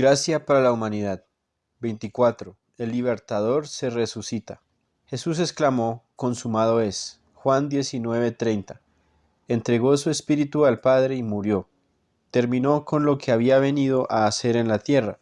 Gracia para la humanidad. 24. El libertador se resucita. Jesús exclamó, consumado es. Juan 19:30. Entregó su espíritu al Padre y murió. Terminó con lo que había venido a hacer en la tierra.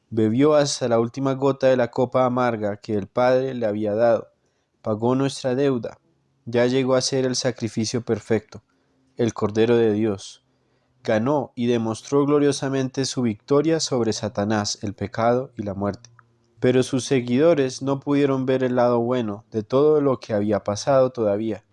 Bebió hasta la última gota de la copa amarga que el Padre le había dado. Pagó nuestra deuda. Ya llegó a ser el sacrificio perfecto, el Cordero de Dios. Ganó y demostró gloriosamente su victoria sobre Satanás, el pecado y la muerte. Pero sus seguidores no pudieron ver el lado bueno de todo lo que había pasado todavía.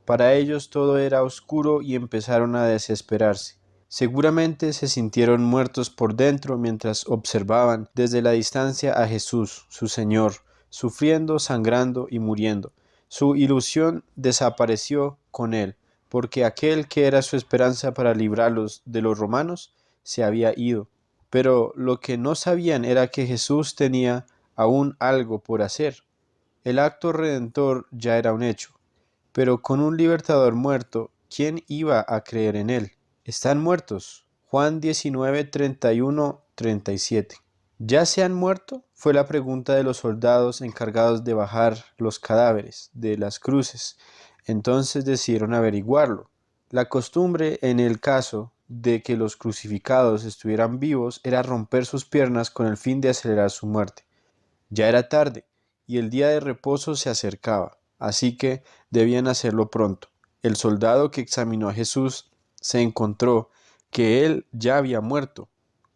Para ellos todo era oscuro y empezaron a desesperarse. Seguramente se sintieron muertos por dentro mientras observaban desde la distancia a Jesús, su Señor, sufriendo, sangrando y muriendo. Su ilusión desapareció con él, porque aquel que era su esperanza para librarlos de los romanos se había ido. Pero lo que no sabían era que Jesús tenía aún algo por hacer. El acto redentor ya era un hecho. Pero con un libertador muerto, ¿quién iba a creer en él? Están muertos. Juan 19, 31, 37. ¿Ya se han muerto? Fue la pregunta de los soldados encargados de bajar los cadáveres de las cruces. Entonces decidieron averiguarlo. La costumbre en el caso de que los crucificados estuvieran vivos era romper sus piernas con el fin de acelerar su muerte. Ya era tarde y el día de reposo se acercaba, así que debían hacerlo pronto. El soldado que examinó a Jesús se encontró que él ya había muerto.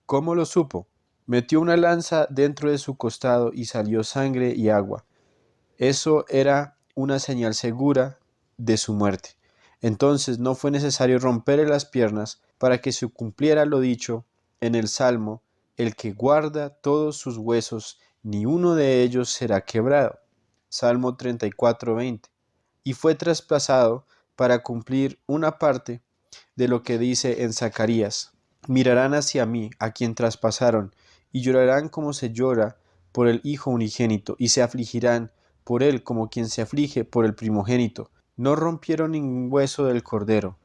¿Cómo lo supo? Metió una lanza dentro de su costado y salió sangre y agua. Eso era una señal segura de su muerte. Entonces no fue necesario romperle las piernas para que se cumpliera lo dicho en el Salmo: el que guarda todos sus huesos, ni uno de ellos será quebrado. Salmo 34:20. Y fue traspasado para cumplir una parte de lo que dice en Zacarías: mirarán hacia mí, a quien traspasaron, y llorarán como se llora por el Hijo unigénito, y se afligirán por él como quien se aflige por el primogénito. No rompieron ningún hueso del Cordero.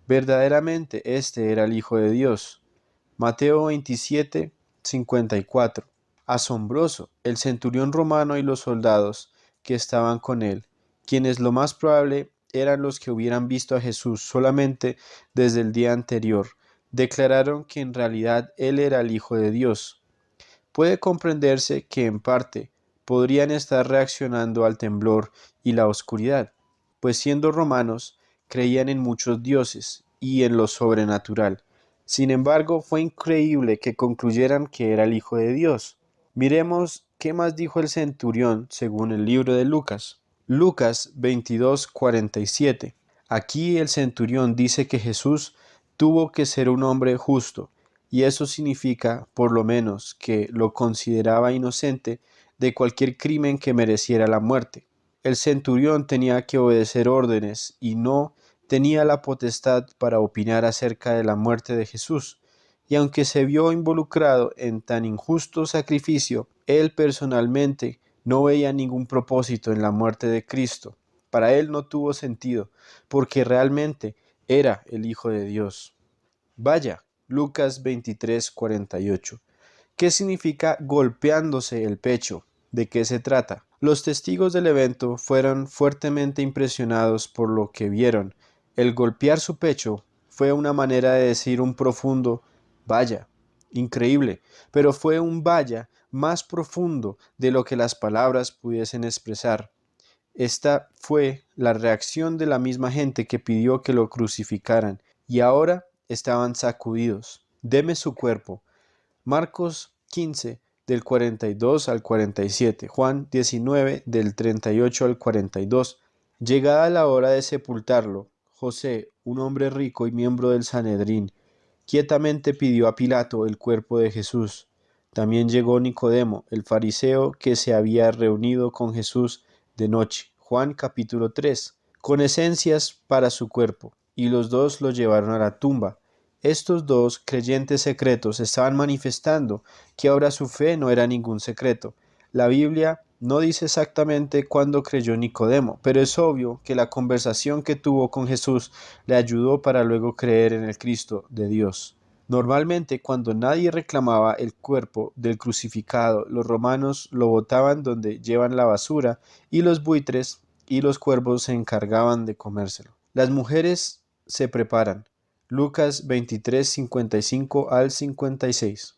Verdaderamente este era el Hijo de Dios. Mateo 27:54. Asombroso, el centurión romano y los soldados que estaban con él, quienes lo más probable eran los que hubieran visto a Jesús solamente desde el día anterior, declararon que en realidad él era el Hijo de Dios. Puede comprenderse que en parte podrían estar reaccionando al temblor y la oscuridad, pues siendo romanos creían en muchos dioses y en lo sobrenatural. Sin embargo, fue increíble que concluyeran que era el Hijo de Dios. Miremos qué más dijo el centurión según el libro de Lucas. Lucas 22:47. Aquí el centurión dice que Jesús tuvo que ser un hombre justo, y eso significa, por lo menos, que lo consideraba inocente de cualquier crimen que mereciera la muerte. El centurión tenía que obedecer órdenes y no tenía la potestad para opinar acerca de la muerte de Jesús, y aunque se vio involucrado en tan injusto sacrificio, él personalmente no veía ningún propósito en la muerte de Cristo. Para él no tuvo sentido, porque realmente era el Hijo de Dios. Vaya, Lucas 23:48. ¿Qué significa golpeándose el pecho? ¿De qué se trata? Los testigos del evento fueron fuertemente impresionados por lo que vieron. El golpear su pecho fue una manera de decir un profundo vaya, increíble, pero fue un vaya más profundo de lo que las palabras pudiesen expresar. Esta fue la reacción de la misma gente que pidió que lo crucificaran, y ahora estaban sacudidos. Deme su cuerpo. Marcos 15, del 42 al 47, Juan 19, del 38 al 42. Llegada la hora de sepultarlo, José, un hombre rico y miembro del Sanedrín, quietamente pidió a Pilato el cuerpo de Jesús. También llegó Nicodemo, el fariseo que se había reunido con Jesús de noche. Juan capítulo 3, con esencias para su cuerpo, y los dos lo llevaron a la tumba. Estos dos creyentes secretos estaban manifestando que ahora su fe no era ningún secreto. La Biblia no dice exactamente cuándo creyó Nicodemo, pero es obvio que la conversación que tuvo con Jesús le ayudó para luego creer en el Cristo de Dios. Normalmente, cuando nadie reclamaba el cuerpo del crucificado, los romanos lo botaban donde llevan la basura y los buitres y los cuervos se encargaban de comérselo. Las mujeres se preparan. Lucas 23, 55 al 56.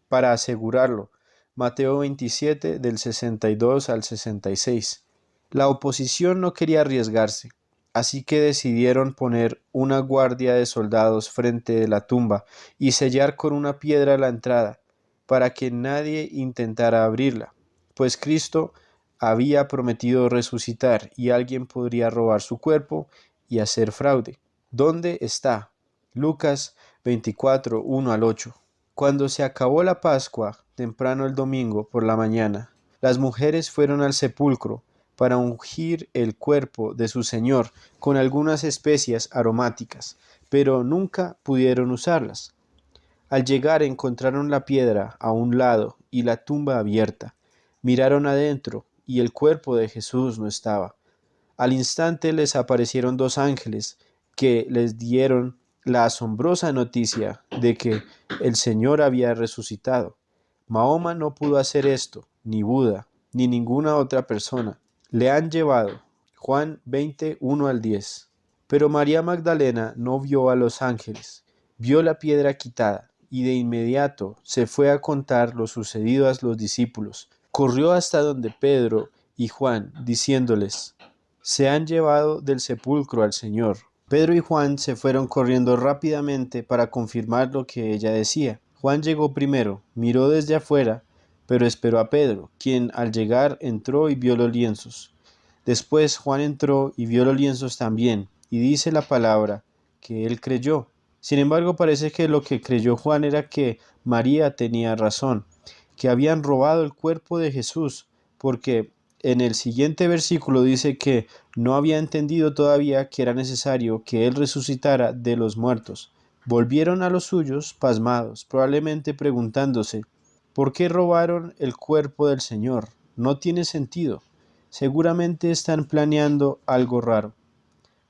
Para asegurarlo. Mateo 27, del 62 al 66. La oposición no quería arriesgarse, así que decidieron poner una guardia de soldados frente de la tumba y sellar con una piedra la entrada, para que nadie intentara abrirla, pues Cristo había prometido resucitar y alguien podría robar su cuerpo y hacer fraude. ¿Dónde está? Lucas 24, 1 al 8. Cuando se acabó la Pascua, temprano el domingo por la mañana, las mujeres fueron al sepulcro para ungir el cuerpo de su Señor con algunas especias aromáticas, pero nunca pudieron usarlas. Al llegar encontraron la piedra a un lado y la tumba abierta. Miraron adentro y el cuerpo de Jesús no estaba. Al instante les aparecieron dos ángeles que les dieron la asombrosa noticia de que el Señor había resucitado. Mahoma no pudo hacer esto, ni Buda, ni ninguna otra persona. Le han llevado. Juan 20, 1 al 10. Pero María Magdalena no vio a los ángeles, vio la piedra quitada, y de inmediato se fue a contar lo sucedido a los discípulos. Corrió hasta donde Pedro y Juan, diciéndoles: se han llevado del sepulcro al Señor. Pedro y Juan se fueron corriendo rápidamente para confirmar lo que ella decía. Juan llegó primero, miró desde afuera, pero esperó a Pedro, quien al llegar entró y vio los lienzos. Después Juan entró y vio los lienzos también, y dice la palabra que él creyó. Sin embargo, parece que lo que creyó Juan era que María tenía razón, que habían robado el cuerpo de Jesús, porque en el siguiente versículo dice que no había entendido todavía que era necesario que él resucitara de los muertos. Volvieron a los suyos pasmados, probablemente preguntándose: ¿por qué robaron el cuerpo del Señor? No tiene sentido. Seguramente están planeando algo raro.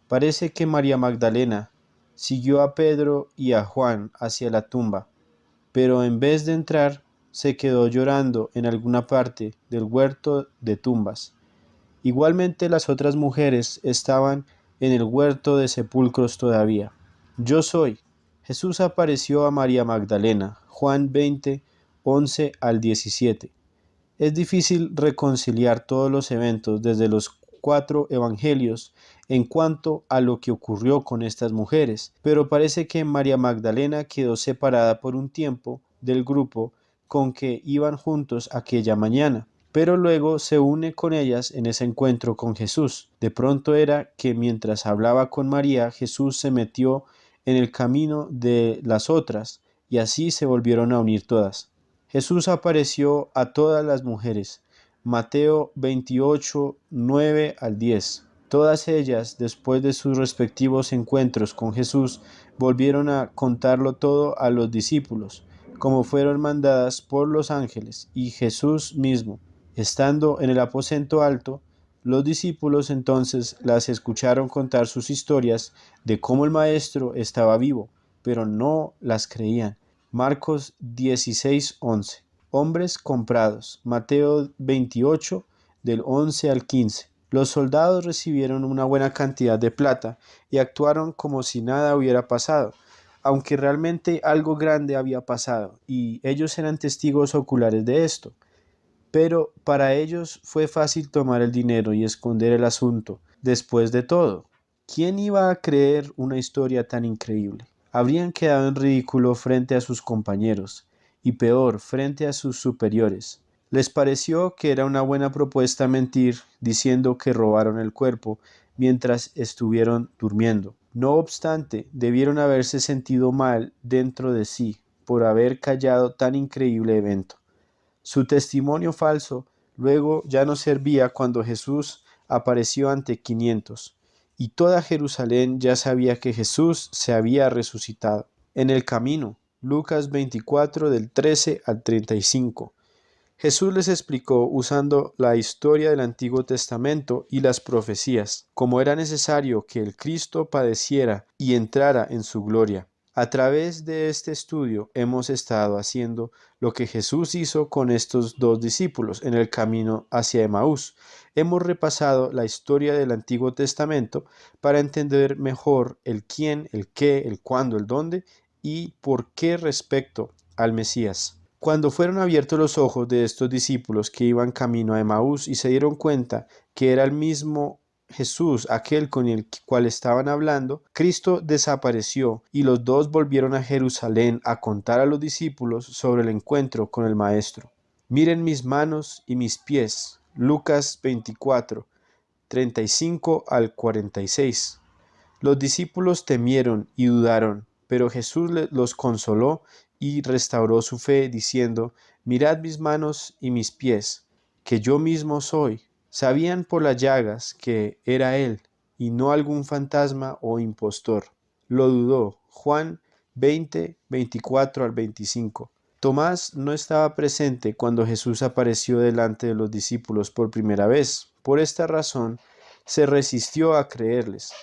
Parece que María Magdalena siguió a Pedro y a Juan hacia la tumba, pero en vez de entrar, se quedó llorando en alguna parte del huerto de tumbas. Igualmente las otras mujeres estaban en el huerto de sepulcros todavía. Yo soy. Jesús apareció a María Magdalena. Juan 20, 11 al 17. Es difícil reconciliar todos los eventos desde los 4 evangelios en cuanto a lo que ocurrió con estas mujeres, pero parece que María Magdalena quedó separada por un tiempo del grupo con que iban juntos aquella mañana, pero luego se une con ellas en ese encuentro con Jesús. De pronto era que mientras hablaba con María, Jesús se metió en el camino de las otras, y así se volvieron a unir todas. Jesús apareció a todas las mujeres. Mateo 28, 9 al 10. Todas ellas, después de sus respectivos encuentros con Jesús, volvieron a contarlo todo a los discípulos, como fueron mandadas por los ángeles, y Jesús mismo, estando en el aposento alto. Los discípulos entonces las escucharon contar sus historias de cómo el Maestro estaba vivo, pero no las creían. Marcos 16, 11. Hombres comprados. Mateo 28, del 11 al 15. Los soldados recibieron una buena cantidad de plata y actuaron como si nada hubiera pasado, aunque realmente algo grande había pasado, y ellos eran testigos oculares de esto. Pero para ellos fue fácil tomar el dinero y esconder el asunto. Después de todo, ¿quién iba a creer una historia tan increíble? Habrían quedado en ridículo frente a sus compañeros, y peor, frente a sus superiores. Les pareció que era una buena propuesta mentir diciendo que robaron el cuerpo mientras estuvieron durmiendo. No obstante, debieron haberse sentido mal dentro de sí por haber callado tan increíble evento. Su testimonio falso luego ya no servía cuando Jesús apareció ante 500, y toda Jerusalén ya sabía que Jesús se había resucitado. En el camino, Lucas 24 del 13 al 35. Jesús les explicó usando la historia del Antiguo Testamento y las profecías, cómo era necesario que el Cristo padeciera y entrara en su gloria. A través de este estudio hemos estado haciendo lo que Jesús hizo con estos dos discípulos en el camino hacia Emaús. Hemos repasado la historia del Antiguo Testamento para entender mejor el quién, el qué, el cuándo, el dónde y por qué respecto al Mesías. Cuando fueron abiertos los ojos de estos discípulos que iban camino a Emaús y se dieron cuenta que era el mismo Jesús, aquel con el cual estaban hablando, Cristo desapareció y los dos volvieron a Jerusalén a contar a los discípulos sobre el encuentro con el Maestro. Miren mis manos y mis pies. Lucas 24, 35 al 46. Los discípulos temieron y dudaron, pero Jesús los consoló y restauró su fe, diciendo: Mirad mis manos y mis pies, que yo mismo soy. Sabían por las llagas que era él, y no algún fantasma o impostor. Lo dudó. Juan 20, 24 al 25. Tomás no estaba presente cuando Jesús apareció delante de los discípulos por primera vez. Por esta razón, se resistió a creerles.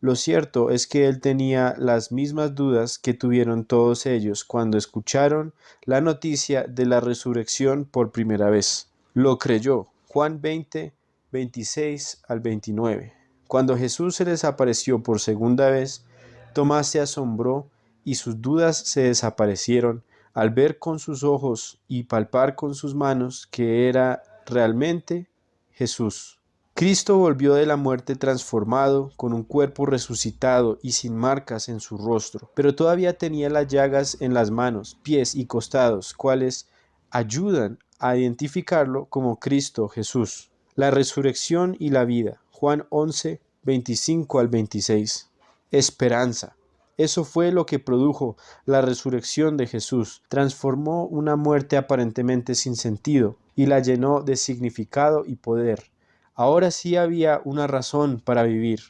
Lo cierto es que él tenía las mismas dudas que tuvieron todos ellos cuando escucharon la noticia de la resurrección por primera vez. Lo creyó. Juan 20, 26 al 29. Cuando Jesús se les apareció por segunda vez, Tomás se asombró y sus dudas se desaparecieron al ver con sus ojos y palpar con sus manos que era realmente Jesús. Cristo volvió de la muerte transformado, con un cuerpo resucitado y sin marcas en su rostro, pero todavía tenía las llagas en las manos, pies y costados, cuales ayudan a identificarlo como Cristo Jesús. La resurrección y la vida. Juan 11, 25 al 26. Esperanza. Eso fue lo que produjo la resurrección de Jesús. Transformó una muerte aparentemente sin sentido y la llenó de significado y poder. Ahora sí había una razón para vivir.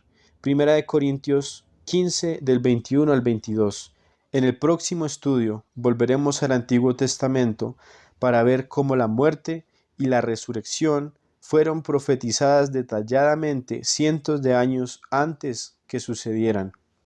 Primera de Corintios 15 del 21 al 22. En el próximo estudio volveremos al Antiguo Testamento para ver cómo la muerte y la resurrección fueron profetizadas detalladamente cientos de años antes que sucedieran.